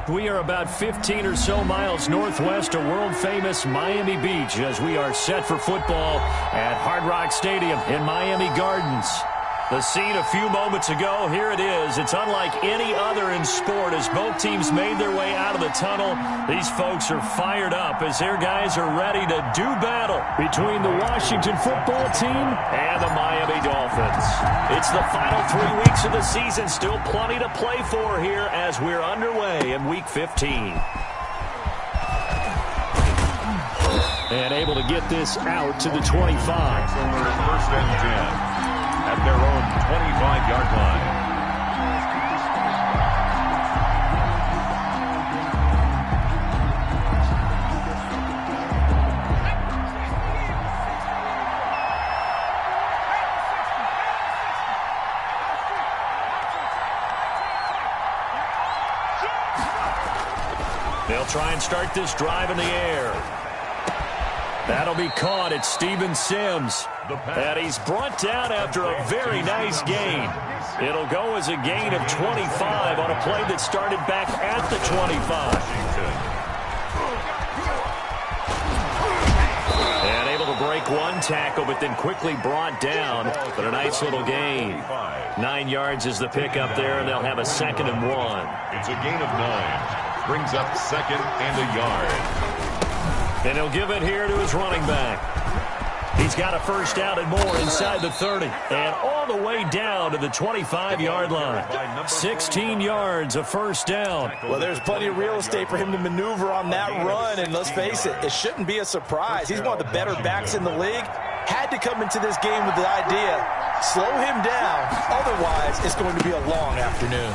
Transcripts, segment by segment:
We are about 15 or so miles northwest of world-famous Miami Beach as we are set for football at Hard Rock Stadium in Miami Gardens. The scene a few moments ago, here it is. It's unlike any other in sport as both teams made their way out of the tunnel. These folks are fired up as their guys are ready to do battle between the Washington football team and the Miami Dolphins. It's the final 3 weeks of the season, still plenty to play for here as we're underway in Week 15. And able to get this out to the 25. First and 10. At their own 25-yard line. They'll try and start this drive in the air. That'll be caught. It's Steven Sims. And he's brought down after a very nice gain. It'll go as a gain of 25 on a play that started back at the 25. And able to break one tackle, but then quickly brought down. But a nice little gain. 9 yards is the pickup there, and they'll have a 2nd and 1. It's a gain of 9. Brings up 2nd and a yard. And he'll give it here to his running back. He's got a first down and more inside the 30. And all the way down to the 25-yard line. 16 yards, a first down. Well, there's plenty of real estate for him to maneuver on that run. And let's face it, it shouldn't be a surprise. He's one of the better backs in the league. Had to come into this game with the idea, slow him down. Otherwise, it's going to be a long afternoon.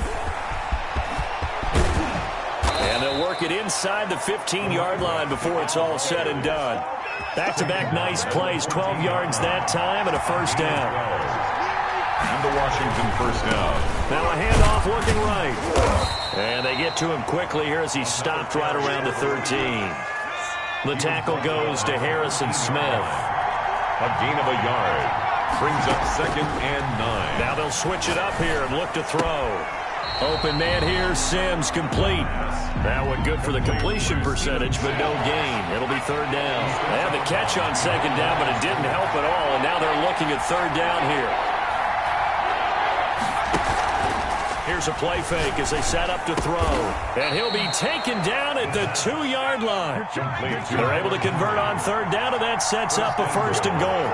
And they'll work it inside the 15-yard line before it's all said and done. Back-to-back nice plays, 12 yards that time and a first down. And the Washington first down. Now a handoff looking right. And they get to him quickly here as he stopped right around the 13. The tackle goes to Harrison Smith. A gain of a yard. Brings up 2nd and 9. Now they'll switch it up here and look to throw. Open man here, Sims complete. That one good for the completion percentage, but no gain. It'll be 3rd down. They had the catch on 2nd down, but it didn't help at all, and now they're looking at 3rd down here. Here's a play fake as they set up to throw. And he'll be taken down at the 2-yard line. They're able to convert on 3rd down, and that sets up a 1st and goal.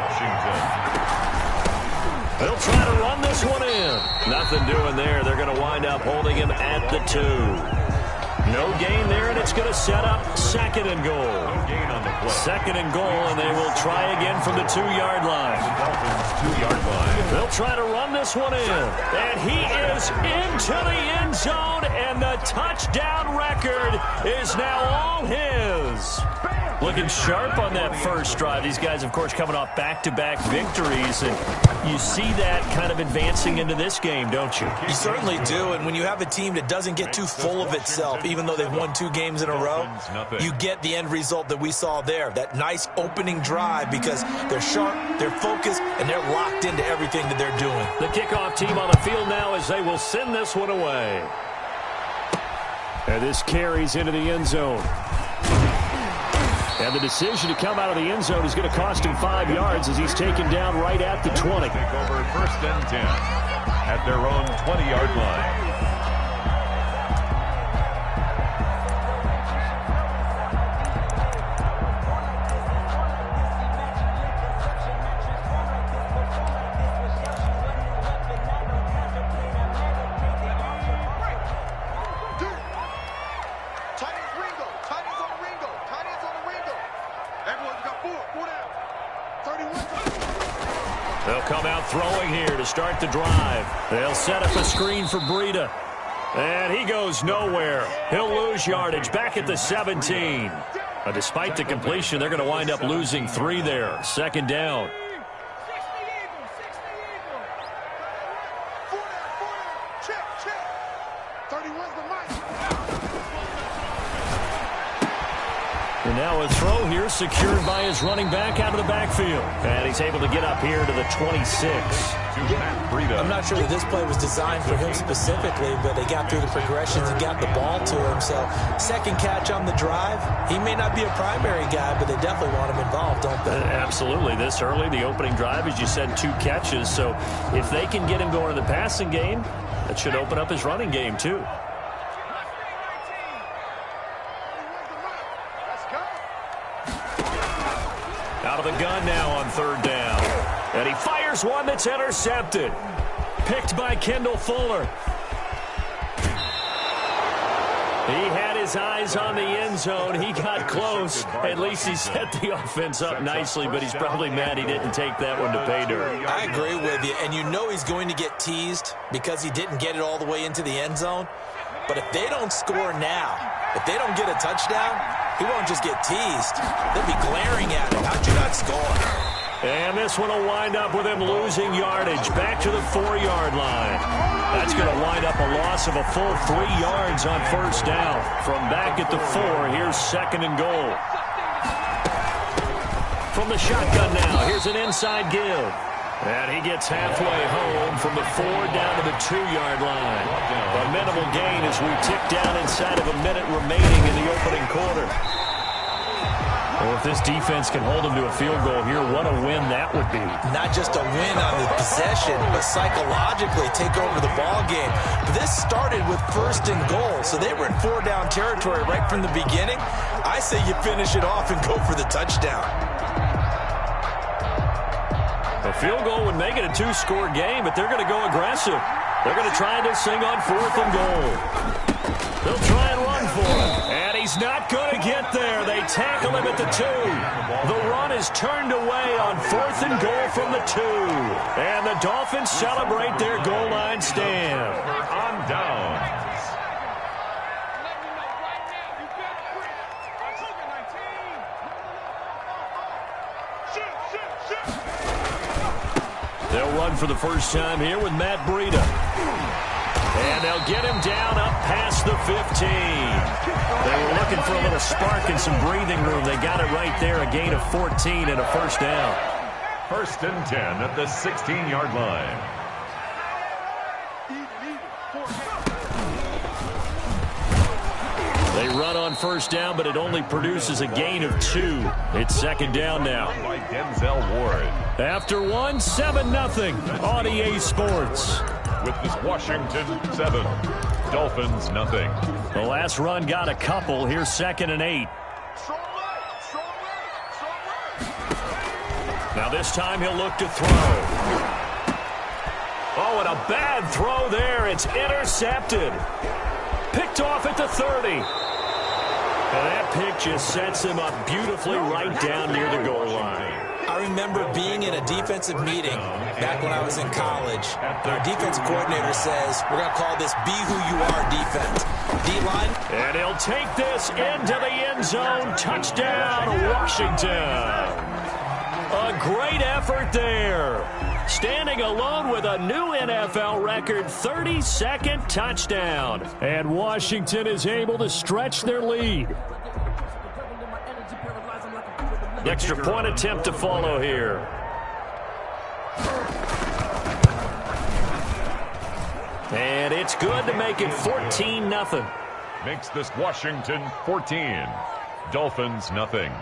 They'll try to run this one in. Nothing doing there. They're going to wind up holding him at the 2. No gain there, and it's going to set up 2nd and goal. 2nd and goal, and they will try again from the 2-yard line. 2-yard line. They'll try to run this one in. And he is into the end zone, and the touchdown record is now all his. Looking sharp on that first drive. These guys, of course, coming off back-to-back victories, and you see that kind of advancing into this game, don't you? You certainly do, and when you have a team that doesn't get too full of itself, even though they've won 2 games in a row, you get the end result that we saw there, that nice opening drive, because they're sharp, they're focused, and they're locked into everything that they're doing. The kickoff team on the field now as they will send this one away. And this carries into the end zone. And the decision to come out of the end zone is going to cost him 5 yards as he's taken down right at the 20. Take over 1st and 10 at their own 20-yard line. They'll come out throwing here to start the drive. They'll set up a screen for Breida. And he goes nowhere. He'll lose yardage back at the 17. Despite the completion, they're going to wind up losing 3 there. 2nd down. And now a throw here here, secured by his running back out of the backfield. And he's able to get up here to the 26. I'm not sure that this play was designed for him specifically, but they got through the progressions and got the ball to him. So second catch on the drive. He may not be a primary guy, but they definitely want him involved, don't they? Absolutely. This early, the opening drive, as you said, 2 catches. So if they can get him going in the passing game, that should open up his running game too. Out of the gun now on 3rd down. And he fires one that's intercepted. Picked by Kendall Fuller. He had his eyes on the end zone. He got close. At least he set the offense up nicely, but he's probably mad he didn't take that one to pay dirt. I agree with you, and you know he's going to get teased because he didn't get it all the way into the end zone. But if they don't score now, if they don't get a touchdown, he won't just get teased. They'll be glaring at him. How'd you not score? And this one will wind up with him losing yardage back to the 4-yard line. That's going to wind up a loss of a full 3 yards on 1st down. From back at the 4, here's 2nd and goal. From the shotgun now, here's an inside give. And he gets halfway home from the 4 down to the 2-yard line. A minimal gain as we tick down inside of a minute remaining in the opening quarter. Well, if this defense can hold him to a field goal here, what a win that would be. Not just a win on the possession, but psychologically take over the ball game. But this started with 1st and goal, so they were in 4-down territory right from the beginning. I say you finish it off and go for the touchdown. A field goal would make it a 2-score game, but they're going to go aggressive. They're going to try this thing on 4th and goal. They'll try and run for it. And he's not going to get there. They tackle him at the 2. The run is turned away on 4th and goal from the 2. And the Dolphins celebrate their goal line stand. On downs. They'll run for the first time here with Matt Breida. And they'll get him down up past the 15. They were looking for a little spark and some breathing room. They got it right there, a gain of 14 and a 1st down. 1st and 10 at the 16-yard line. They run on 1st down, but it only produces a gain of 2. It's 2nd down now. By Denzel Ward. After 1, 7-0 on EA Sports. With this Washington 7, Dolphins nothing. The last run got a couple. Here's 2nd and 8. Now this time he'll look to throw. Oh, and a bad throw there. It's intercepted. Picked off at the 30. And that pick just sets him up beautifully right down near the goal line. I remember being in a defensive meeting back when I was in college. Our defensive coordinator says, we're going to call this Be Who You Are defense. D-line. And he'll take this into the end zone. Touchdown, Washington. A great effort there. Standing alone with a new NFL record, 32nd touchdown. And Washington is able to stretch their lead. Extra point attempt to follow here. And it's good to make it 14-0. Makes this Washington 14, Dolphins nothing.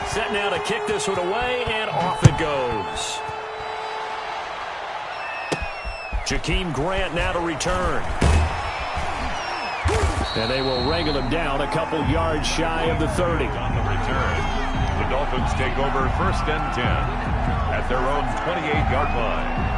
Set now to kick this one away, and off it goes. Jakeem Grant now to return. And they will wrangle him down a couple yards shy of the 30. On the return, the Dolphins take over 1st and 10 at their own 28-yard line.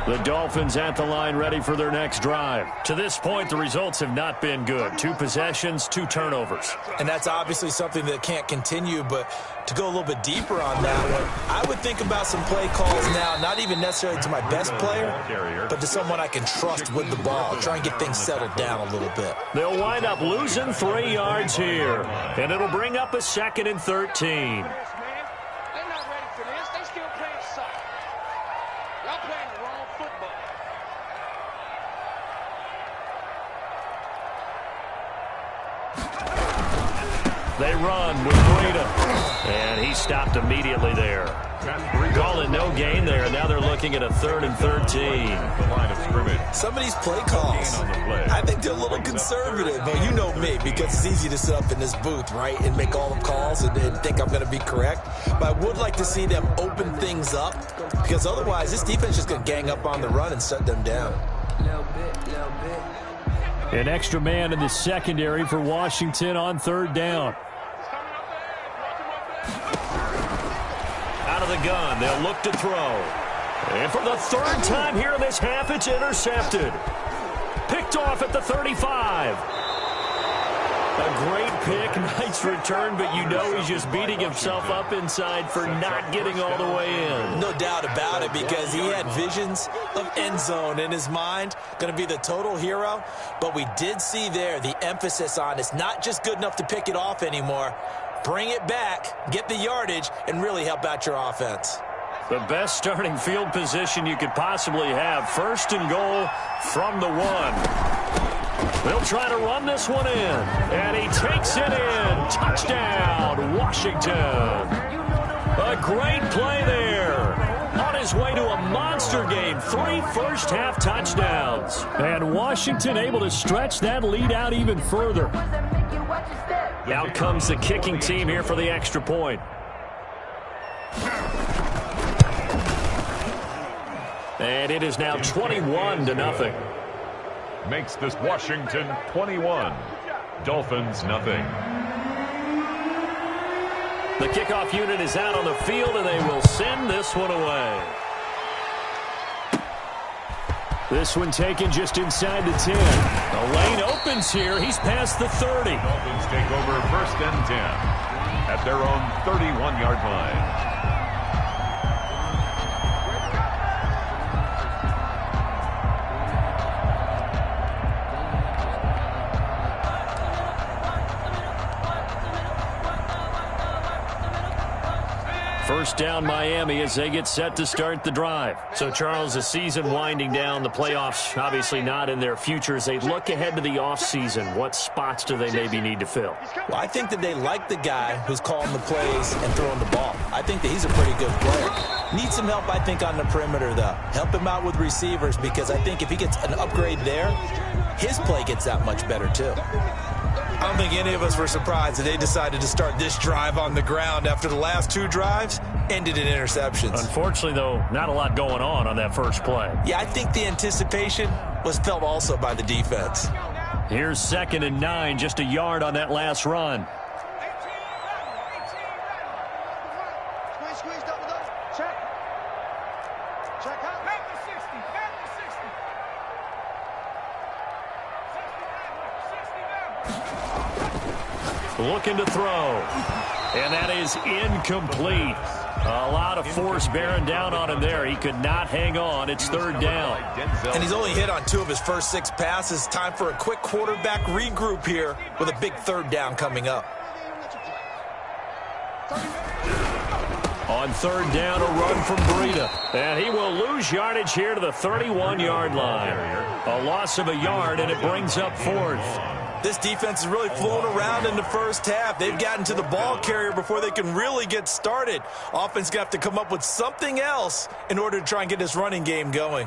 The Dolphins at the line ready for their next drive. To this point, the results have not been good. 2 possessions, 2 turnovers. And that's obviously something that can't continue, but to go a little bit deeper on that one, I would think about some play calls now, not even necessarily to my best player, but to someone I can trust with the ball. Try and get things settled down a little bit. They'll wind up losing 3 yards here, and it'll bring up a 2nd and 13. They run with Breda, and he stopped immediately there. Calling no gain there, and now they're looking at a 3rd and 13. The line of scrimmage. Some of these play calls, I think they're a little conservative, but you know me, because it's easy to sit up in this booth, right, and make all the calls and think I'm going to be correct. But I would like to see them open things up, because otherwise this defense is just going to gang up on the run and shut them down. An extra man in the secondary for Washington on 3rd down. Out of the gun, they'll look to throw. And for the 3rd time here in this half, it's intercepted. Picked off at the 35. A great pick, nice return, but you know he's just beating himself up inside for not getting all the way in. No doubt about it, because he had visions of end zone in his mind, going to be the total hero. But we did see there the emphasis on it's not just good enough to pick it off anymore. Bring it back, get the yardage, and really help out your offense. The best starting field position you could possibly have. 1st and goal from the 1. They'll try to run this one in, and he takes it in. Touchdown, Washington. A great play there. On his way to a monster game, 3 first-half touchdowns. And Washington able to stretch that lead out even further. Out comes the kicking team here for the extra point. And it is now 21-0. Makes this Washington 21. Dolphins nothing. The kickoff unit is out on the field, and they will send this one away. This one taken just inside the 10. The lane opens here. He's past the 30. Dolphins take over 1st and 10 at their own 31-yard line. First down, Miami, as they get set to start the drive. So, Charles, the season winding down, the playoffs obviously not in their future. As they look ahead to the offseason, what spots do they maybe need to fill? Well, I think that they like the guy who's calling the plays and throwing the ball. I think that he's a pretty good player. Needs some help, I think, on the perimeter, though. Help him out with receivers, because I think if he gets an upgrade there, his play gets that much better, too. I don't think any of us were surprised that they decided to start this drive on the ground after the last 2 drives ended in interceptions. Unfortunately, though, not a lot going on that first play. Yeah, I think the anticipation was felt also by the defense. Here's 2nd and 9, just a yard on that last run. Looking to throw. And that is incomplete. A lot of force bearing down on him there. He could not hang on. It's 3rd down. And he's only hit on 2 of his first 6 passes. Time for a quick quarterback regroup here with a big 3rd down coming up. On 3rd down, a run from Breda. And he will lose yardage here to the 31-yard line. A loss of a yard, and it brings up 4th. This defense is really flown around in the first half. They've gotten to the ball carrier before they can really get started. Offense going to have to come up with something else in order to try and get this running game going.